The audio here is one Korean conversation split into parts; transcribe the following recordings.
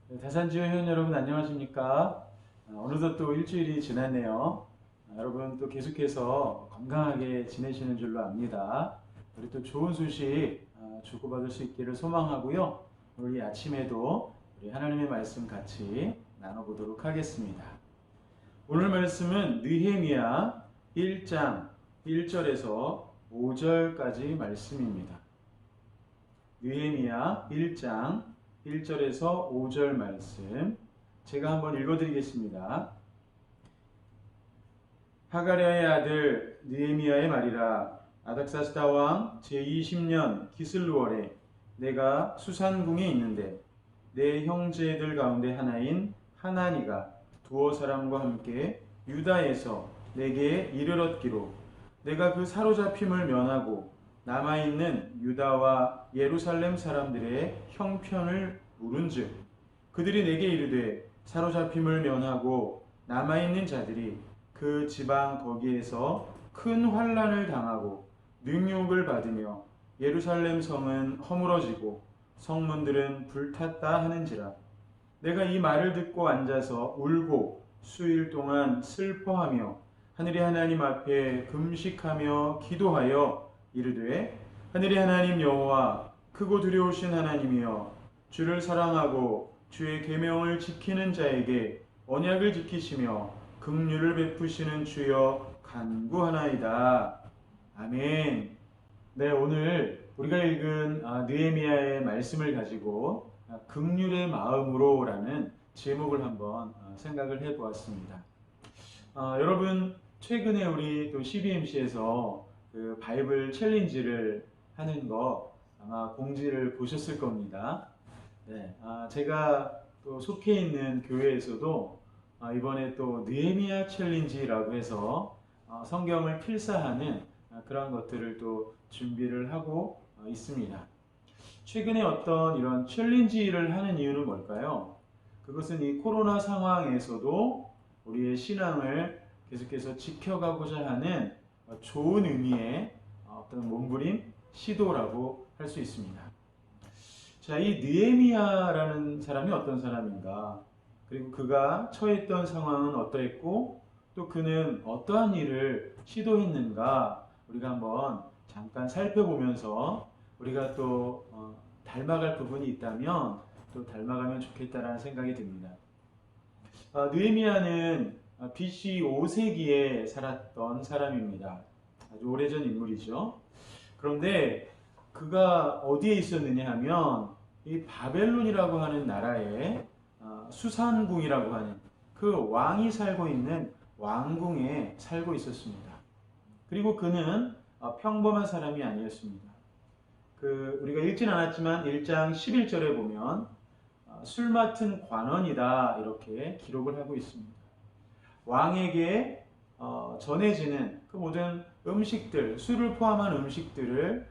네, 다산지회 회원 여러분 안녕하십니까? 어느덧 또 일주일이 지났네요. 여러분 또 계속해서 건강하게 지내시는 줄로 압니다. 우리 또 좋은 소식 주고받을 수 있기를 소망하고요. 오늘 이 아침에도 우리 하나님의 말씀 같이 나눠보도록 하겠습니다. 오늘 말씀은 느헤미야 1장 1절에서 5절까지 말씀입니다. 느헤미야 1장 1절에서 5절 말씀 제가 한번 읽어드리겠습니다. 하가랴의 아들 느헤미야의 말이라. 아닥사스다 왕 제20년 기슬루월에 내가 수산궁에 있는데 내 형제들 가운데 하나인 하나니가 두어 사람과 함께 유다에서 내게 이르렀기로 내가 그 사로잡힘을 면하고 남아있는 유다와 예루살렘 사람들의 형편을 물은즉 그들이 내게 이르되 사로잡힘을 면하고 남아있는 자들이 그 지방 거기에서 큰 환난을 당하고 능욕을 받으며 예루살렘 성은 허물어지고 성문들은 불탔다 하는지라. 내가 이 말을 듣고 앉아서 울고 수일 동안 슬퍼하며 하늘의 하나님 앞에 금식하며 기도하여 이르되 하늘의 하나님 여호와 크고 두려우신 하나님이여 주를 사랑하고 주의 계명을 지키는 자에게 언약을 지키시며 긍휼을 베푸시는 주여 간구하나이다. 아멘. 네, 오늘 우리가 읽은 느헤미야의 말씀을 가지고 긍휼의 마음으로라는 제목을 한번 생각을 해보았습니다. 여러분 최근에 우리 또 CBMC에서 그 바이블 챌린지를 하는 거 아마 공지를 보셨을 겁니다. 네, 제가 또 속해 있는 교회에서도 이번에 또 느헤미야 챌린지라고 해서 성경을 필사하는 그런 것들을 또 준비를 하고 있습니다. 최근에 어떤 이런 챌린지를 하는 이유는 뭘까요? 그것은 이 코로나 상황에서도 우리의 신앙을 계속해서 지켜가고자 하는 좋은 의미의 어떤 몸부림, 시도라고 할 수 있습니다. 자, 이 느헤미야라는 사람이 어떤 사람인가? 그리고 그가 처했던 상황은 어떠했고 또 그는 어떠한 일을 시도했는가? 우리가 한번 잠깐 살펴보면서 우리가 또 닮아갈 부분이 있다면 또 닮아가면 좋겠다라는 생각이 듭니다. 느헤미야는 BC 5세기에 살았던 사람입니다. 아주 오래전 인물이죠. 그런데 그가 어디에 있었느냐 하면 이 바벨론이라고 하는 나라에 수산궁이라고 하는 그 왕이 살고 있는 왕궁에 살고 있었습니다. 그리고 그는 평범한 사람이 아니었습니다. 우리가 읽진 않았지만 1장 11절에 보면 술 맡은 관원이다 이렇게 기록을 하고 있습니다. 왕에게 전해지는 그 모든 음식들, 술을 포함한 음식들을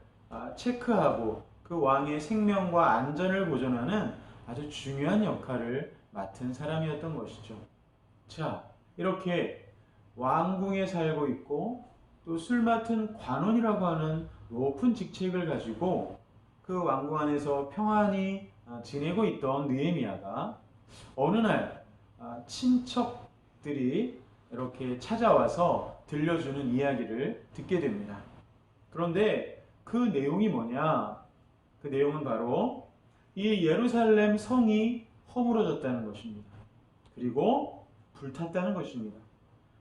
체크하고 그 왕의 생명과 안전을 보존하는 아주 중요한 역할을 맡은 사람이었던 것이죠. 자, 이렇게 왕궁에 살고 있고 또 술 맡은 관원이라고 하는 높은 직책을 가지고 그 왕궁 안에서 평안히 지내고 있던 느헤미야가 어느 날 친척들이 이렇게 찾아와서 들려주는 이야기를 듣게 됩니다. 그런데 그 내용이 뭐냐? 그 내용은 바로 이 예루살렘 성이 허물어졌다는 것입니다. 그리고 불탔다는 것입니다.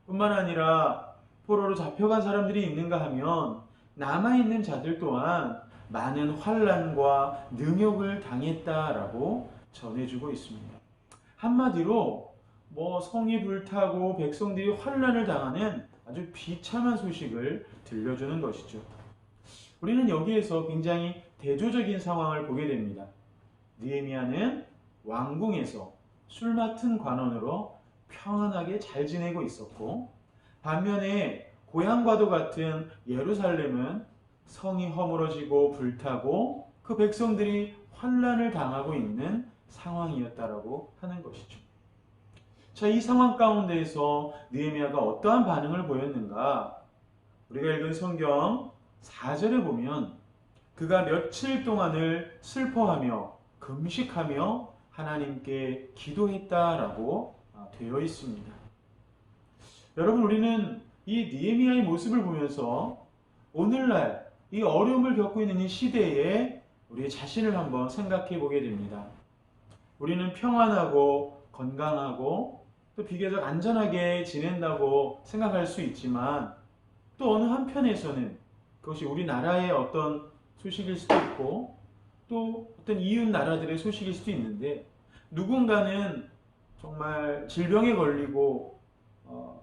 뿐만 아니라 포로로 잡혀간 사람들이 있는가 하면 남아있는 자들 또한 많은 환난과 능욕을 당했다라고 전해주고 있습니다. 한마디로 성이 불타고 백성들이 환난을 당하는 아주 비참한 소식을 들려주는 것이죠. 우리는 여기에서 굉장히 대조적인 상황을 보게 됩니다. 느헤미야는 왕궁에서 술 맡은 관원으로 평안하게 잘 지내고 있었고 반면에 고향과도 같은 예루살렘은 성이 허물어지고 불타고 그 백성들이 환난을 당하고 있는 상황이었다라고 하는 것이죠. 자, 이 상황 가운데에서 느헤미야가 어떠한 반응을 보였는가? 우리가 읽은 성경 4절에 보면 그가 며칠 동안을 슬퍼하며 금식하며 하나님께 기도했다라고 되어 있습니다. 여러분, 우리는 이 느헤미야의 모습을 보면서 오늘날 이 어려움을 겪고 있는 이 시대에 우리 자신을 한번 생각해 보게 됩니다. 우리는 평안하고 건강하고 또 비교적 안전하게 지낸다고 생각할 수 있지만, 또 어느 한편에서는 그것이 우리나라의 어떤 소식일 수도 있고 또 어떤 이웃 나라들의 소식일 수도 있는데, 누군가는 정말 질병에 걸리고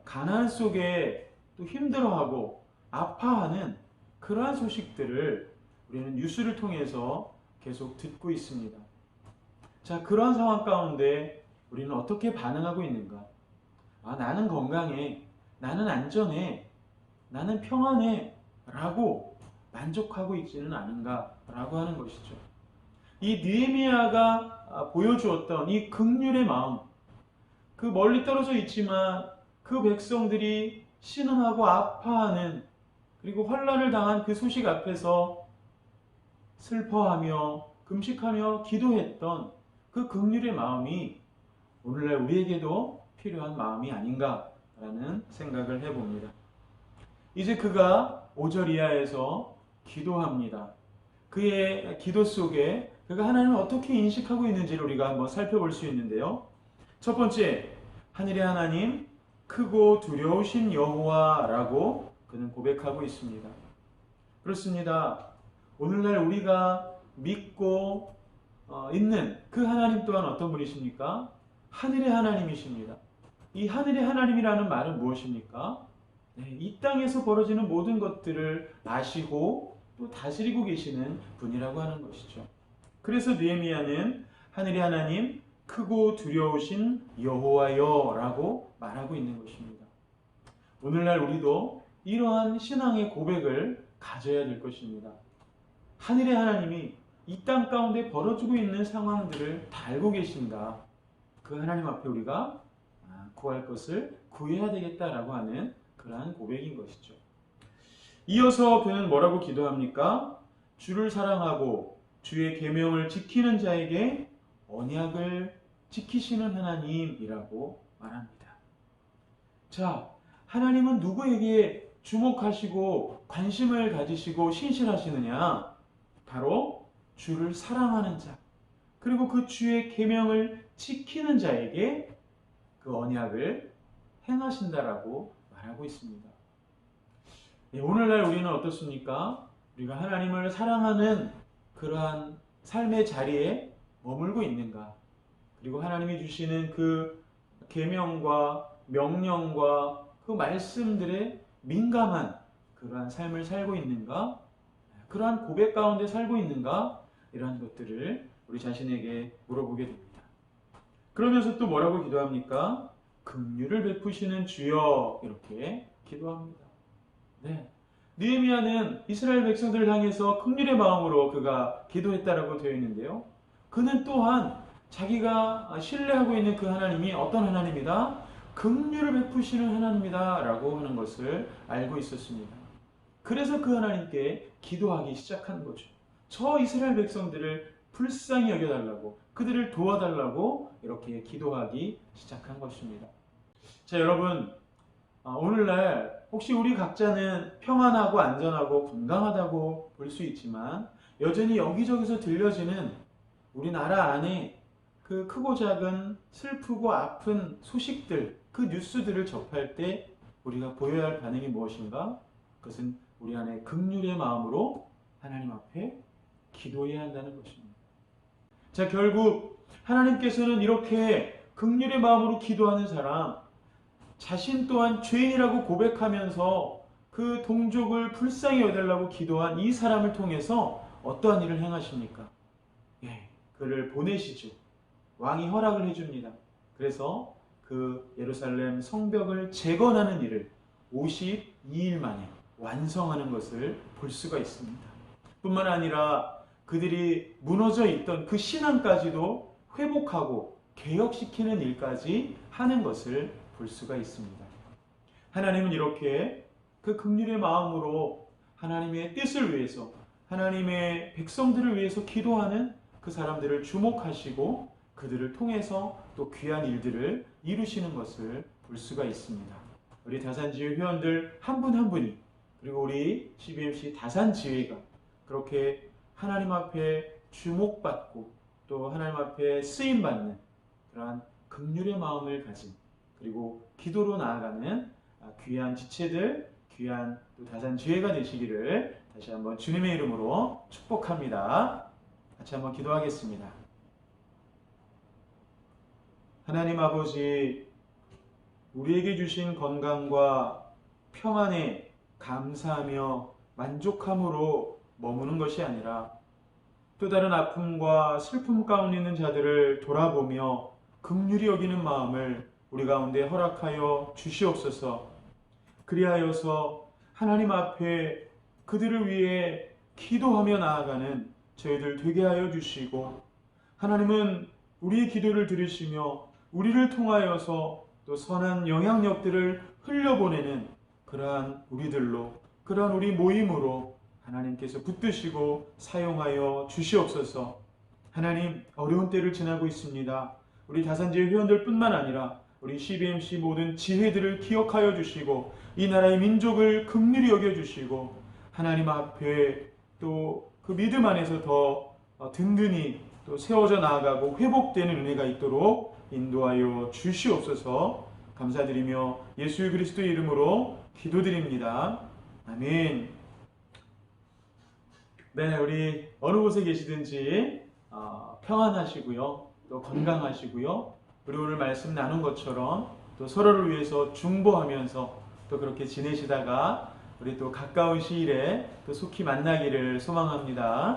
가난 속에 또 힘들어하고 아파하는 그러한 소식들을 우리는 뉴스를 통해서 계속 듣고 있습니다. 자, 그러한 상황 가운데 우리는 어떻게 반응하고 있는가? 나는 건강해, 나는 안전해, 나는 평안해 라고 만족하고 있지는 않은가 라고 하는 것이죠. 이 느헤미야가 보여주었던 이 긍휼의 마음, 그 멀리 떨어져 있지만 그 백성들이 신음하고 아파하는, 그리고 환난을 당한 그 소식 앞에서 슬퍼하며 금식하며 기도했던 그 긍휼의 마음이 오늘날 우리에게도 필요한 마음이 아닌가라는 생각을 해봅니다. 이제 그가 5절 이하에서 기도합니다. 그의 기도 속에 그가 하나님을 어떻게 인식하고 있는지를 우리가 한번 살펴볼 수 있는데요. 첫 번째, 하늘의 하나님, 크고 두려우신 여호와라고 그는 고백하고 있습니다. 그렇습니다. 오늘날 우리가 믿고 있는 그 하나님 또한 어떤 분이십니까? 하늘의 하나님이십니다. 이 하늘의 하나님이라는 말은 무엇입니까? 이 땅에서 벌어지는 모든 것들을 아시고 또 다스리고 계시는 분이라고 하는 것이죠. 그래서 느헤미야는 하늘의 하나님, 크고 두려우신 여호와여 라고 말하고 있는 것입니다. 오늘날 우리도 이러한 신앙의 고백을 가져야 될 것입니다. 하늘의 하나님이 이 땅 가운데 벌어지고 있는 상황들을 다 알고 계신다. 그 하나님 앞에 우리가 구할 것을 구해야 되겠다라고 하는 그러한 고백인 것이죠. 이어서 그는 뭐라고 기도합니까? 주를 사랑하고 주의 계명을 지키는 자에게 언약을 지키시는 하나님이라고 말합니다. 자, 하나님은 누구에게 주목하시고 관심을 가지시고 신실하시느냐? 바로 주를 사랑하는 자, 그리고 그 주의 계명을 지키는 자에게 그 언약을 행하신다라고 말하고 있습니다. 오늘날 우리는 어떻습니까? 우리가 하나님을 사랑하는 그러한 삶의 자리에 머물고 있는가? 그리고 하나님이 주시는 그 계명과 명령과 그 말씀들에 민감한 그러한 삶을 살고 있는가? 그러한 고백 가운데 살고 있는가? 이러한 것들을 우리 자신에게 물어보게 됩니다. 그러면서 또 뭐라고 기도합니까? 긍휼을 베푸시는 주여, 이렇게 기도합니다. 네, 느헤미야는 이스라엘 백성들을 향해서 긍휼의 마음으로 그가 기도했다라고 되어 있는데요. 그는 또한 자기가 신뢰하고 있는 그 하나님이 어떤 하나님이다? 긍휼을 베푸시는 하나님이다 라고 하는 것을 알고 있었습니다. 그래서 그 하나님께 기도하기 시작한 거죠. 저 이스라엘 백성들을 불쌍히 여겨달라고, 그들을 도와달라고 이렇게 기도하기 시작한 것입니다. 자, 여러분, 오늘날 혹시 우리 각자는 평안하고 안전하고 건강하다고 볼 수 있지만, 여전히 여기저기서 들려지는 우리나라 안에 그 크고 작은 슬프고 아픈 소식들, 그 뉴스들을 접할 때 우리가 보여야 할 반응이 무엇인가? 그것은 우리 안에 긍휼의 마음으로 하나님 앞에 기도해야 한다는 것입니다. 자, 결국 하나님께서는 이렇게 긍휼의 마음으로 기도하는 사람, 자신 또한 죄인이라고 고백하면서 그 동족을 불쌍히 여달라고 기도한 이 사람을 통해서 어떠한 일을 행하십니까? 그를 보내시죠. 왕이 허락을 해줍니다. 그래서 그 예루살렘 성벽을 재건하는 일을 52일 만에 완성하는 것을 볼 수가 있습니다. 뿐만 아니라 그들이 무너져 있던 그 신앙까지도 회복하고 개혁시키는 일까지 하는 것을 볼 수가 있습니다. 하나님은 이렇게 그 긍휼의 마음으로 하나님의 뜻을 위해서, 하나님의 백성들을 위해서 기도하는 그 사람들을 주목하시고 그들을 통해서 또 귀한 일들을 이루시는 것을 볼 수가 있습니다. 우리 다산지회 회원들 한 분 한 분이, 그리고 우리 CBMC 다산지회가 그렇게 하나님 앞에 주목받고 또 하나님 앞에 쓰임받는 그러한 긍휼의 마음을 가진, 그리고 기도로 나아가는 귀한 지체들, 귀한 또 다산지회가 되시기를 다시 한번 주님의 이름으로 축복합니다. 같이 한번 기도하겠습니다. 하나님 아버지, 우리에게 주신 건강과 평안에 감사하며 만족함으로 머무는 것이 아니라 또 다른 아픔과 슬픔 가운데 있는 자들을 돌아보며 긍휼히 여기는 마음을 우리 가운데 허락하여 주시옵소서. 그리하여서 하나님 앞에 그들을 위해 기도하며 나아가는 저희들 되게 하여 주시고, 하나님은 우리의 기도를 들으시며 우리를 통하여서 또 선한 영향력들을 흘려보내는 그러한 우리들로, 그러한 우리 모임으로 하나님께서 붙드시고 사용하여 주시옵소서. 하나님, 어려운 때를 지나고 있습니다. 우리 다산지회 회원들 뿐만 아니라 우리 CBMC 모든 지회들을 기억하여 주시고 이 나라의 민족을 긍휼히 여겨주시고 하나님 앞에 또 그 믿음 안에서 더 든든히 또 세워져 나아가고 회복되는 은혜가 있도록 인도하여 주시옵소서. 감사드리며 예수 그리스도의 이름으로 기도드립니다. 아멘. 네, 우리 어느 곳에 계시든지 평안하시고요, 또 건강하시고요, 우리 오늘 말씀 나눈 것처럼 또 서로를 위해서 중보하면서 또 그렇게 지내시다가 우리 또 가까운 시일에 또 속히 만나기를 소망합니다.